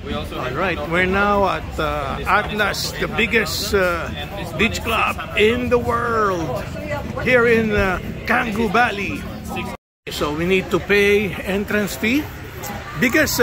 All right, we're now at Atlas, the biggest beach club in the world, here in CANGGU, Bali. So we need to pay entrance fee. Biggest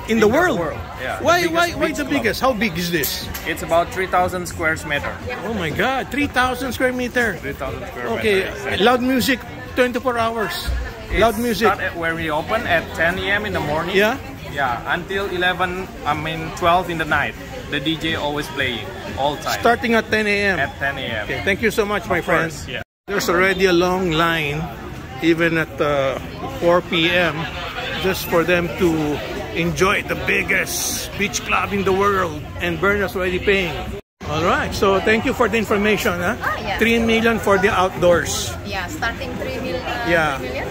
in the world. Yeah. Why the biggest? How big is this? It's about 3,000 square meter. Oh my God, 3,000 square meter. 3,000 square Okay, meter. loud music, 24 hours. Loud music. Start at where we open at 10 a.m. in the morning. Yeah. Yeah, until 12 in the night. The DJ always playing all time. Starting at 10 a.m. At 10 a.m. Okay, thank you so much, my friends. Yeah. There's already a long line, even at 4 p.m., just for them to enjoy the biggest beach club in the world. And Berna's already paying. All right, so thank you for the information. Huh? Yeah. 3 million for the outdoors. Yeah, starting 3 million. Yeah, 3 million.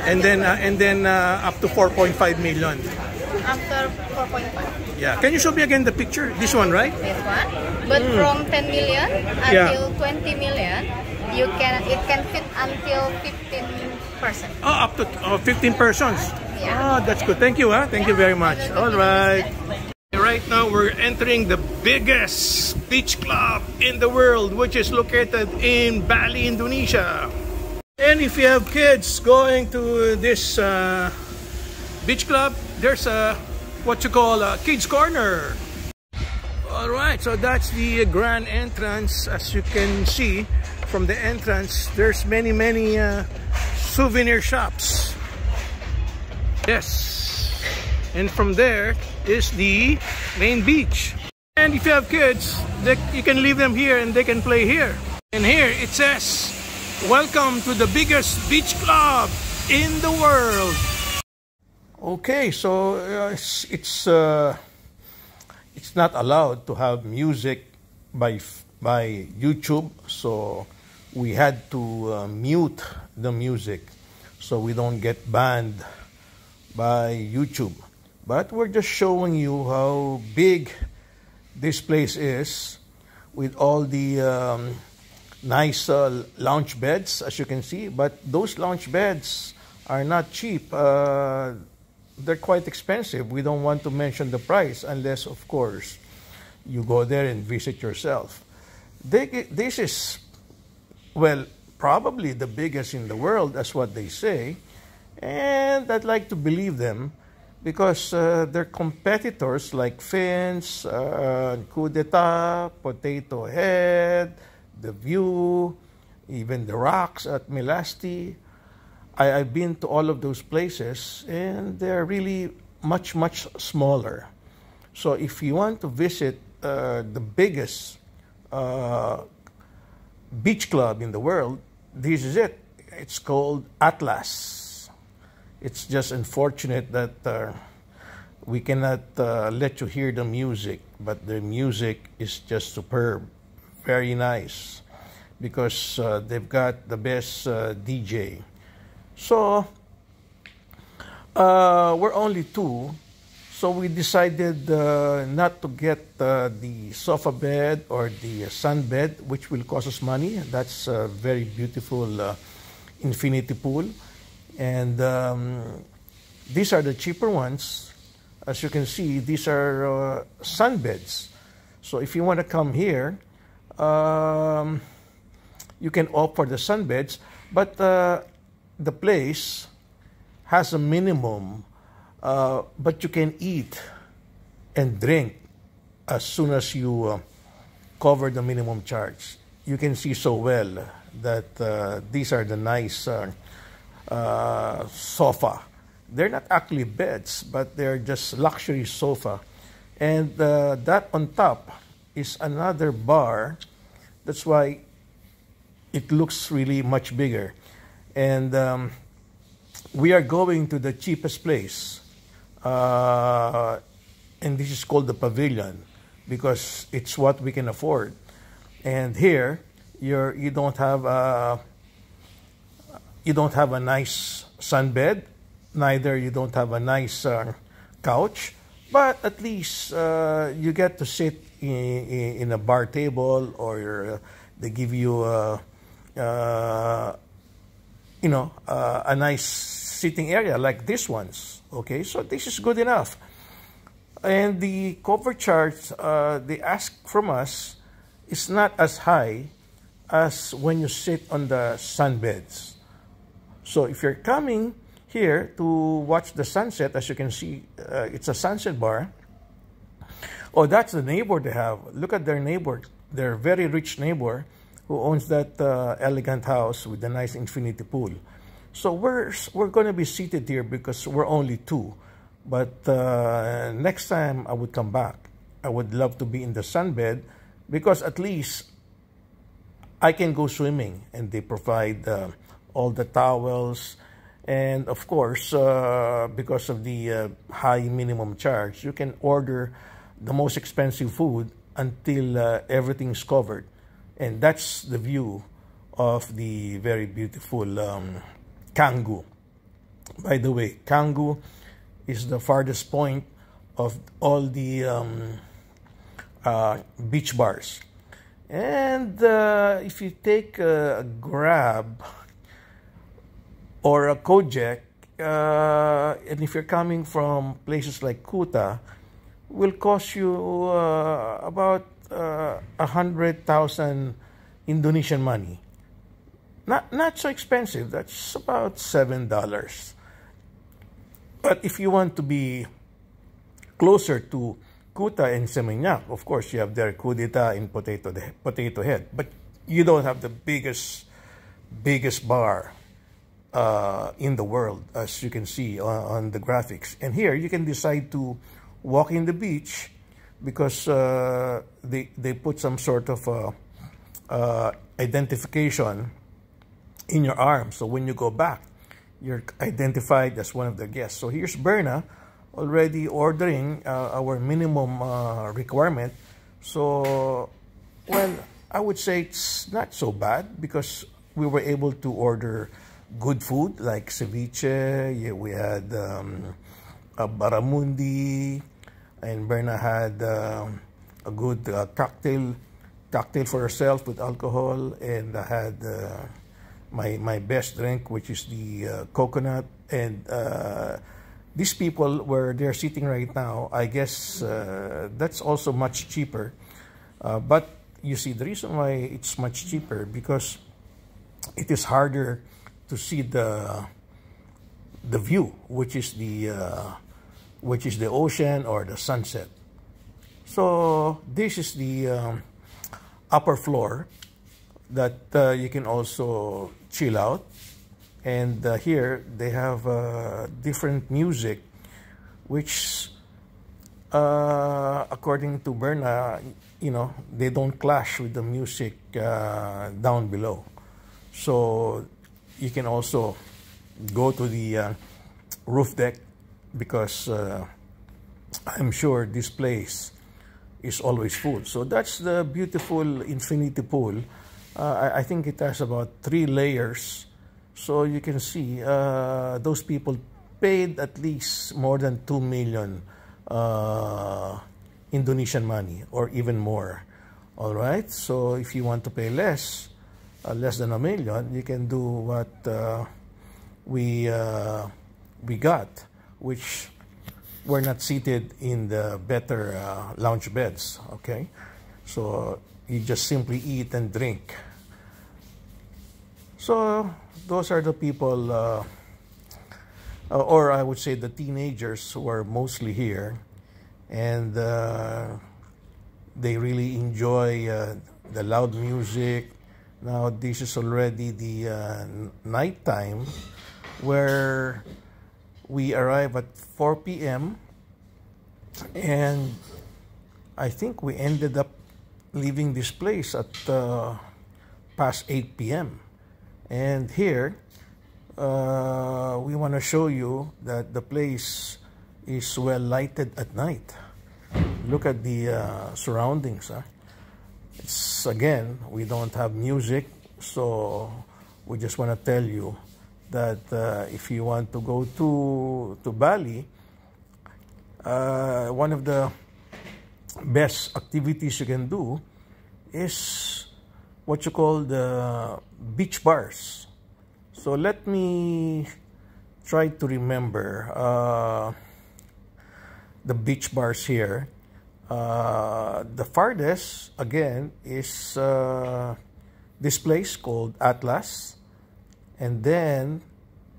and then up to 4.5 million. After 4.5. Yeah, can you show me again the picture? This one, right? This one. But from 10 million until 20 million, it can fit until 15%. Oh, up to 15 persons. Yeah. Oh, that's good. Thank you. Thank you very much. All right. Right now, we're entering the biggest beach club in the world, which is located in Bali, Indonesia. And if you have kids going to this beach club, there's what you call a kids corner. All right, so that's the grand entrance. As you can see from the entrance, there's many souvenir shops. Yes, and from there is the main beach. And if you have kids, you can leave them here and they can play here. And here it says, "Welcome to the biggest beach club in the world." Okay, so it's not allowed to have music by YouTube, so we had to mute the music so we don't get banned by YouTube. But we're just showing you how big this place is, with all the nice lounge beds, as you can see. But those lounge beds are not cheap. They're quite expensive. We don't want to mention the price unless, of course, you go there and visit yourself. This is, well, probably the biggest in the world, that's what they say. And I'd like to believe them, because their competitors like Fins, Coup d'etat, Potato Head, The View, even The Rocks at Melasti. I've been to all of those places, and they're really much smaller. So if you want to visit the biggest beach club in the world, this is it. It's called Atlas. It's just unfortunate that we cannot let you hear the music, but the music is just superb, very nice, because they've got the best DJ. So, we're only two, so we decided not to get the sofa bed or the sun bed, which will cost us money. That's a very beautiful infinity pool. And these are the cheaper ones. As you can see, these are sun beds. So if you want to come here, you can opt for the sun beds, but the place has a minimum, but you can eat and drink as soon as you cover the minimum charge. You can see so well that these are the nice sofa. They're not actually beds, but they're just luxury sofa. And that on top is another bar. That's why it looks really much bigger. And we are going to the cheapest place, and this is called the Pavilion, because it's what we can afford. And here, you don't have a nice sunbed, neither you don't have a nice couch, but at least you get to sit in a bar table, or they give you a nice sitting area like this one's. Okay, so this is good enough. And the cover charge they ask from us is not as high as when you sit on the sunbeds. So if you're coming here to watch the sunset, as you can see, it's a sunset bar. Oh, that's the neighbor they have. Look at their neighbor, their very rich neighbor who owns that elegant house with a nice infinity pool. So we're going to be seated here because we're only two. But next time I would come back, I would love to be in the sunbed because at least I can go swimming and they provide all the towels. And of course, because of the high minimum charge, you can order the most expensive food until everything's covered. And that's the view of the very beautiful CANGGU. By the way, CANGGU is the farthest point of all the beach bars. And if you take a Grab or a Kojak, and if you're coming from places like Kuta, will cost you about 100,000 Indonesian money. Not so expensive. That's about $7. But if you want to be closer to Kuta and Seminyak, of course you have their Kudita in Potato Head. But you don't have the biggest bar in the world, as you can see on the graphics. And here you can decide to walk in the beach because they put some sort of identification in your arm. So when you go back, you're identified as one of the guests. So here's Berna already ordering our minimum requirement. So, well, I would say it's not so bad because we were able to order good food like ceviche. Yeah, we had a barramundi, and Berna had a good cocktail for herself with alcohol, and I had my best drink, which is the coconut. And these people where they're sitting right now, I guess that's also much cheaper. But you see, the reason why it's much cheaper because it is harder to see the view, which is the ocean or the sunset. So this is the upper floor that you can also chill out. And here they have different music, which according to Berna, you know, they don't clash with the music down below. So you can also go to the roof deck because I'm sure this place is always full. So that's the beautiful infinity pool. I think it has about 3 layers. So you can see those people paid at least more than 2 million Indonesian money or even more. All right. So if you want to pay less than $1 million, you can do what we got, which we're not seated in the better lounge beds. Okay, so you just simply eat and drink. So those are the people, or I would say the teenagers who are mostly here, and they really enjoy the loud music. Now this is already the night time, where we arrive at 4 p.m. and I think we ended up leaving this place at past 8 p.m. And here we want to show you that the place is well lighted at night. Look at the surroundings. It's, again, we don't have music, so we just want to tell you that if you want to go to Bali, one of the best activities you can do is what you call the beach bars. So let me try to remember. the beach bars here. The farthest, again, is this place called Atlas. And then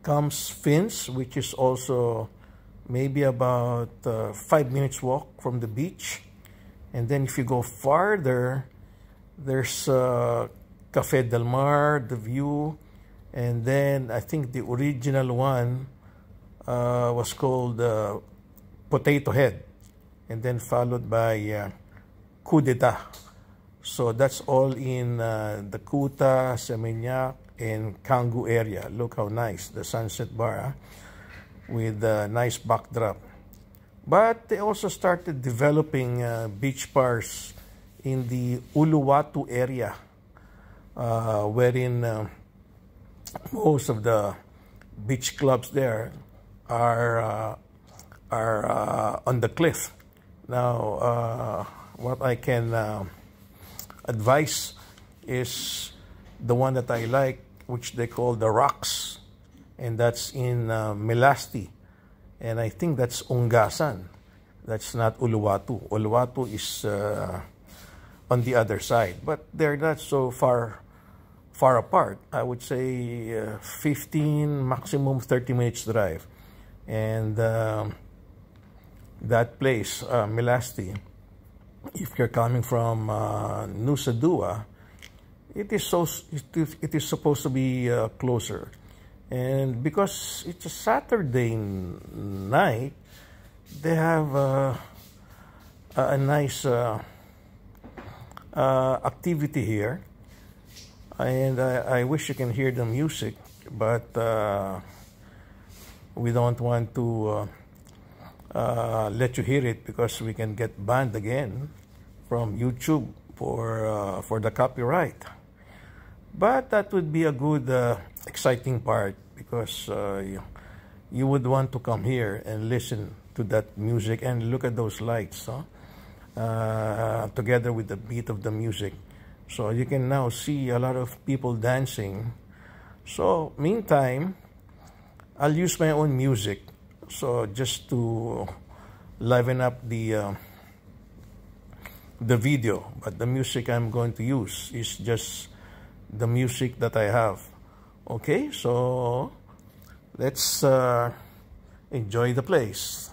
comes Fins, which is also maybe about 5 minutes walk from the beach. And then if you go farther, there's Cafe Del Mar, The View. And then I think the original one was called Potato Head. And then followed by Coup d'etat. So that's all in the Kuta, Seminyak, and CANGGU area. Look how nice, the Sunset Bar, with a nice backdrop. But they also started developing beach bars in the Uluwatu area, wherein most of the beach clubs there are on the cliff. Now, what I can advise is the one that I like, which they call the Rocks, and that's in Melasti, and I think that's Ungasan. That's not Uluwatu. Uluwatu is on the other side, but they're not so far apart. I would say 15, maximum 30 minutes drive, and that place, Melasti, if you're coming from Nusa Dua, it is supposed to be closer. And because it's a Saturday night, they have a nice activity here. And I wish you can hear the music, but we don't want to let you hear it because we can get banned again from YouTube for the copyright. But that would be a good exciting part, because you would want to come here and listen to that music and look at those lights, together with the beat of the music. So you can now see a lot of people dancing. So meantime, I'll use my own music, so just to liven up the video. But the music I'm going to use is just the music that I have. Okay, so let's enjoy the place.